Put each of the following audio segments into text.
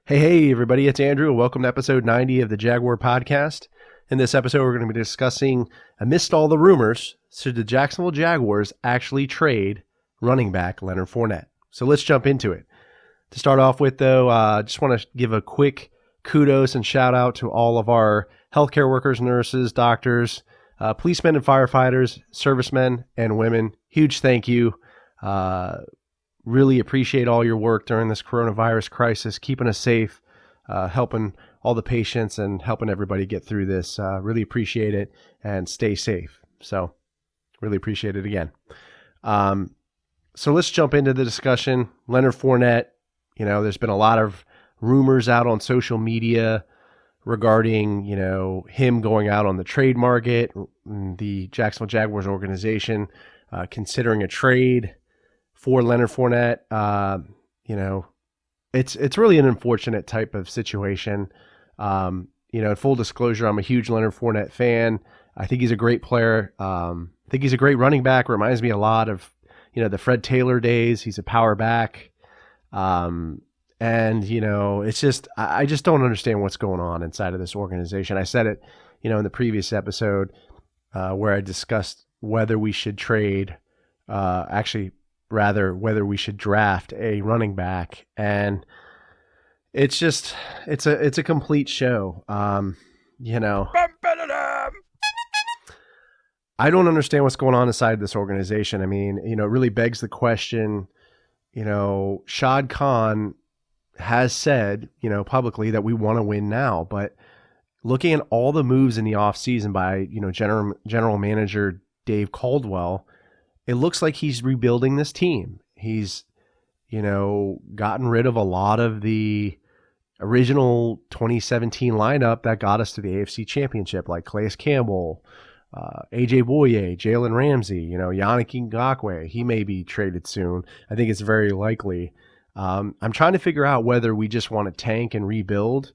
Hey, everybody, it's Andrew. Welcome to episode 90 of the Jaguar podcast. In this episode, we're going to be discussing, amidst all the rumors, should the Jacksonville Jaguars actually trade running back Leonard Fournette? So let's jump into it. To start off with, though, I just want to give a quick kudos and shout out to all of our healthcare workers, nurses, doctors, policemen and firefighters, servicemen and women. Huge thank you. Really appreciate all your work during this coronavirus crisis, keeping us safe, helping all the patients and helping everybody get through this. Really appreciate it and stay safe. So really appreciate it again. So let's jump into the discussion. Leonard Fournette, there's been a lot of rumors out on social media regarding, him going out on the trade market, the Jacksonville Jaguars organization considering a trade for Leonard Fournette. It's really an unfortunate type of situation. Full disclosure, I'm a huge Leonard Fournette fan. I think he's a great player. I think he's a great running back. Reminds me a lot of, the Fred Taylor days. He's a power back. It's just, I just don't understand what's going on inside of this organization. I said it, in the previous episode where I discussed whether we should trade, whether we should draft a running back, and it's just it's a complete show. I don't understand what's going on inside this organization. I mean, it really begs the question. Shad Khan has said, publicly that we want to win now, but looking at all the moves in the offseason by, general manager Dave Caldwell, it looks like he's rebuilding this team. He's, gotten rid of a lot of the original 2017 lineup that got us to the AFC Championship, like Calais Campbell, AJ Boye, Jalen Ramsey, Yannick Ngakoue. He may be traded soon. I think it's very likely. I'm trying to figure out whether we just want to tank and rebuild,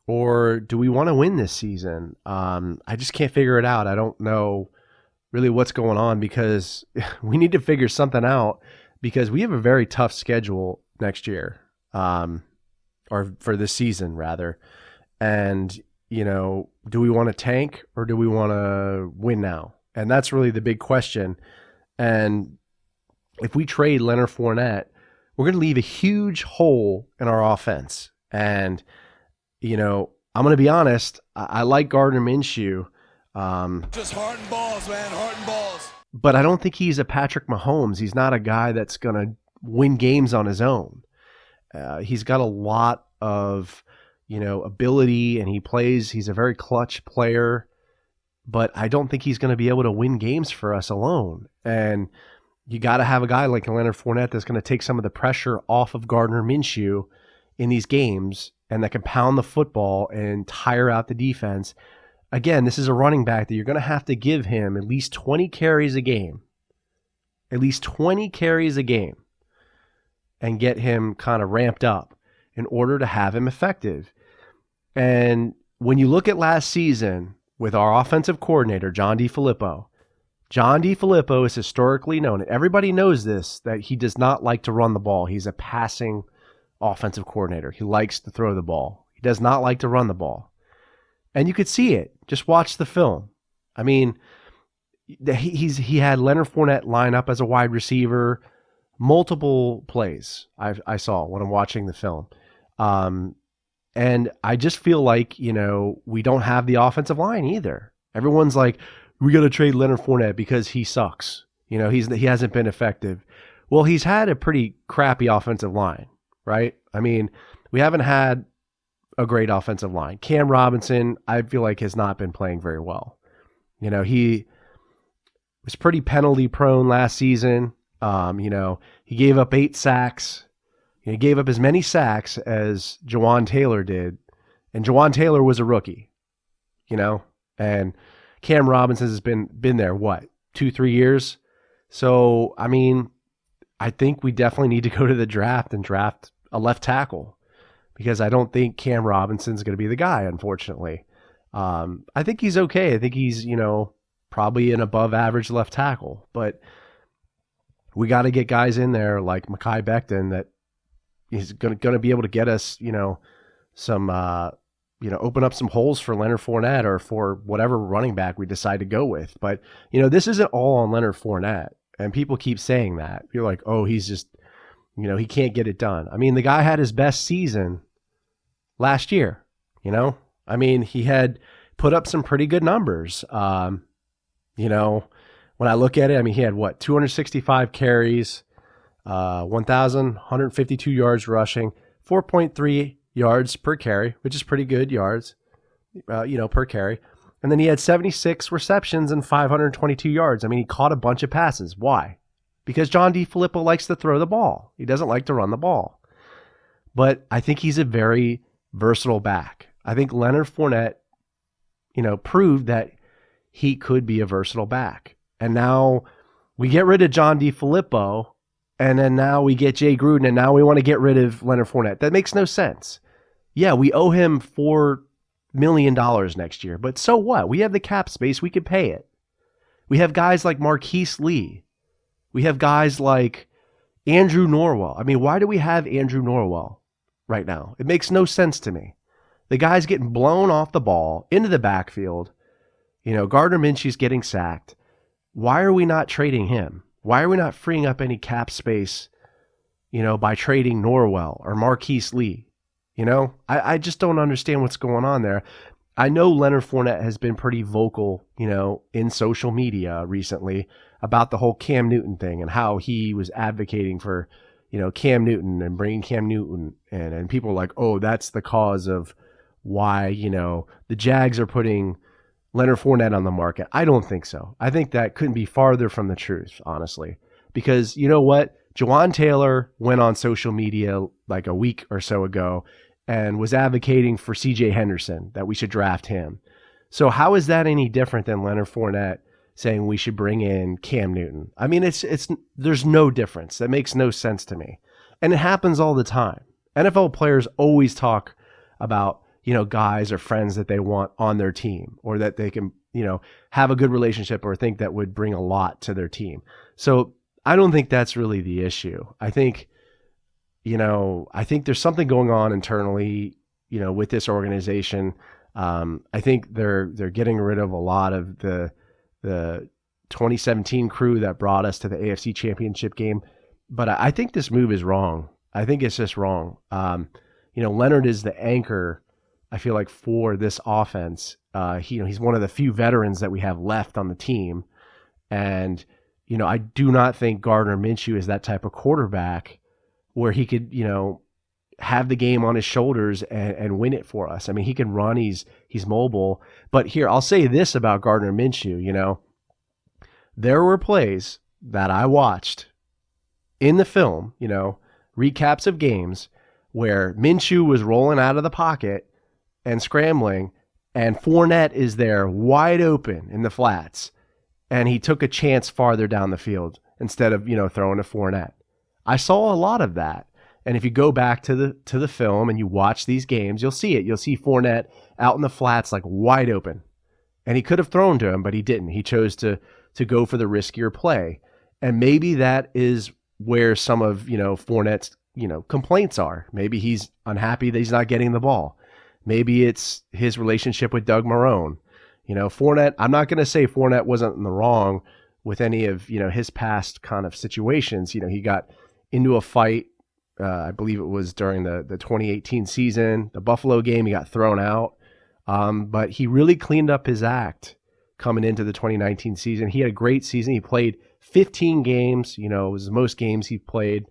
or do we want to win this season? I just can't figure it out. I don't know really what's going on, because we need to figure something out, because we have a very tough schedule next year, or for this season rather. And, do we want to tank or do we want to win now? And that's really the big question. And if we trade Leonard Fournette, we're going to leave a huge hole in our offense. And, I'm going to be honest, I like Gardner Minshew. Just heart and balls, man. Heart and balls. But I don't think he's a Patrick Mahomes. He's not a guy that's going to win games on his own. He's got a lot of, ability, and he's a very clutch player, but I don't think he's going to be able to win games for us alone. And you got to have a guy like Leonard Fournette that's going to take some of the pressure off of Gardner Minshew in these games, and that can pound the football and tire out the defense. Again, this is a running back that you're going to have to give him at least 20 carries a game. At least 20 carries a game. And get him kind of ramped up in order to have him effective. And when you look at last season with our offensive coordinator, John DeFilippo is historically known, and everybody knows this, that he does not like to run the ball. He's a passing offensive coordinator. He likes to throw the ball. He does not like to run the ball. And you could see it. Just watch the film. I mean, he had Leonard Fournette line up as a wide receiver multiple plays I saw when I'm watching the film. And I just feel like, we don't have the offensive line either. Everyone's like, we got to trade Leonard Fournette because he sucks. He hasn't been effective. Well, he's had a pretty crappy offensive line, right? I mean, we haven't had a great offensive line. Cam Robinson, I feel like, has not been playing very well. He was pretty penalty prone last season. He gave up 8 sacks. He gave up as many sacks as Jawan Taylor did. And Jawan Taylor was a rookie, and Cam Robinson has been there, 2-3 years? So, I mean, I think we definitely need to go to the draft and draft a left tackle, because I don't think Cam Robinson's going to be the guy, unfortunately. I think he's okay. I think he's, probably an above average left tackle, but we got to get guys in there like Mekhi Becton that he's going to be able to get us, some, open up some holes for Leonard Fournette or for whatever running back we decide to go with. But, this isn't all on Leonard Fournette. And people keep saying that. You're like, oh, he's just, he can't get it done. I mean, the guy had his best season last year, I mean, he had put up some pretty good numbers. When I look at it, I mean, he had 265 carries, 1,152 yards rushing, 4.3 yards per carry, which is pretty good yards, per carry. And then he had 76 receptions and 522 yards. I mean, he caught a bunch of passes. Why? Because John DeFilippo likes to throw the ball. He doesn't like to run the ball. But I think he's a very versatile back. I think Leonard Fournette, proved that he could be a versatile back. And now we get rid of John DeFilippo, and then now we get Jay Gruden, and now we want to get rid of Leonard Fournette. That makes no sense. Yeah, we owe him $4 million next year, but so what? We have the cap space. We could pay it. We have guys like Marquise Lee. We have guys like Andrew Norwell. I mean, why do we have Andrew Norwell right now? It makes no sense to me. The guy's getting blown off the ball into the backfield. Gardner Minshew's getting sacked. Why are we not trading him? Why are we not freeing up any cap space, by trading Norwell or Marquise Lee? I just don't understand what's going on there. I know Leonard Fournette has been pretty vocal, in social media recently about the whole Cam Newton thing and how he was advocating for, Cam Newton and bringing Cam Newton in. And people are like, oh, that's the cause of why, the Jags are putting Leonard Fournette on the market. I don't think so. I think that couldn't be farther from the truth, honestly. Because you know what? Jawan Taylor went on social media like a week or so ago and was advocating for CJ Henderson, that we should draft him. So how is that any different than Leonard Fournette saying we should bring in Cam Newton? I mean, there's no difference. That makes no sense to me. And it happens all the time. NFL players always talk about, guys or friends that they want on their team or that they can, have a good relationship or think that would bring a lot to their team. So I don't think that's really the issue. I think there's something going on internally, with this organization. I think they're getting rid of a lot of the 2017 crew that brought us to the AFC Championship game. But I think this move is wrong. I think it's just wrong. Leonard is the anchor, I feel like, for this offense. He's one of the few veterans that we have left on the team. And, I do not think Gardner Minshew is that type of quarterback where he could, have the game on his shoulders and win it for us. I mean, he can run, he's mobile. But here, I'll say this about Gardner Minshew, there were plays that I watched in the film, recaps of games where Minshew was rolling out of the pocket and scrambling, and Fournette is there wide open in the flats, and he took a chance farther down the field instead of, throwing to Fournette. I saw a lot of that. And if you go back to the film and you watch these games, you'll see it. You'll see Fournette out in the flats like wide open. And he could have thrown to him, but he didn't. He chose to go for the riskier play. And maybe that is where some of, Fournette's, complaints are. Maybe he's unhappy that he's not getting the ball. Maybe it's his relationship with Doug Marrone. Fournette, I'm not going to say Fournette wasn't in the wrong with any of, his past kind of situations. He got into a fight. I believe it was during the 2018 season, the Buffalo game. He got thrown out. But he really cleaned up his act coming into the 2019 season. He had a great season. He played 15 games. It was the most games he played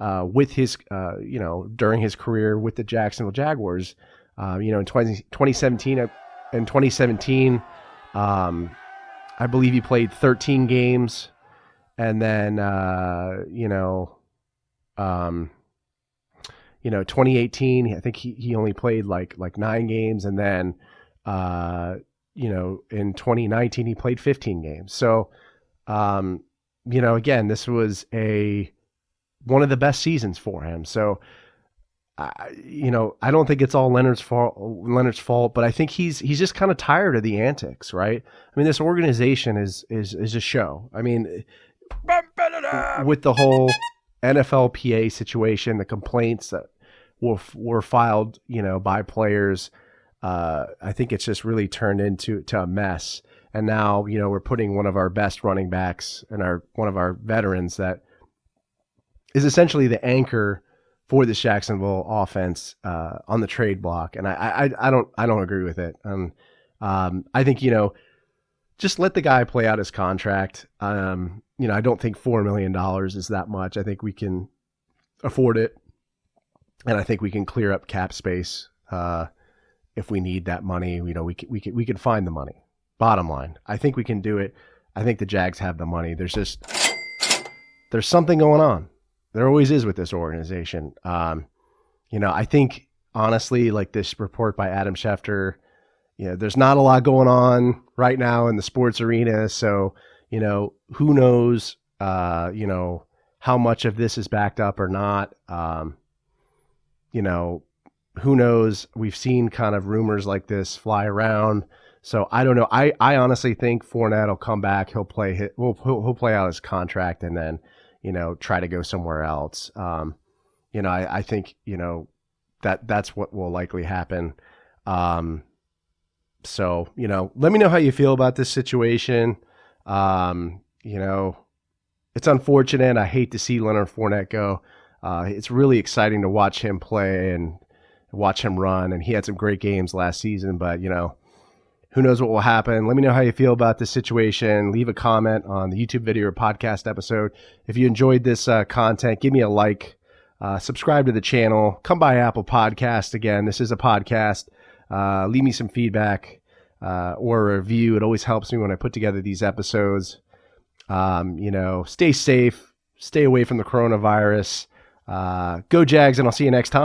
with his, during his career with the Jacksonville Jaguars. In 2017, I believe he played 13 games. And then, 2018, I think he only played like 9 games. And then, in 2019, he played 15 games. So, again, this was one of the best seasons for him. So, I don't think it's all Leonard's fault, but I think he's just kind of tired of the antics, right? I mean, this organization is a show. I mean, with the whole, NFLPA situation, the complaints that were filed, by players. I think it's just really turned into a mess. And now, we're putting one of our best running backs and one of our veterans that is essentially the anchor for this Jacksonville offense on the trade block. And I don't agree with it. I think, just let the guy play out his contract. I don't think $4 million is that much. I think we can afford it. And I think we can clear up cap space if we need that money. We can find the money. Bottom line, I think we can do it. I think the Jags have the money. There's something going on. There always is with this organization. I think honestly, like this report by Adam Schefter, there's not a lot going on right now in the sports arena. So, who knows, how much of this is backed up or not. Who knows? We've seen kind of rumors like this fly around. So I don't know. I honestly think Fournette will come back. He'll play he'll play out his contract and then, try to go somewhere else. I think, that's what will likely happen. So, let me know how you feel about this situation. It's unfortunate. I hate to see Leonard Fournette go. It's really exciting to watch him play and watch him run. And he had some great games last season, but, who knows what will happen. Let me know how you feel about this situation. Leave a comment on the YouTube video or podcast episode. If you enjoyed this content, give me a like. Subscribe to the channel. Come by Apple Podcast. Again, this is a podcast. Leave me some feedback or a review. It always helps me when I put together these episodes. Stay safe. Stay away from the coronavirus. Go Jags, and I'll see you next time.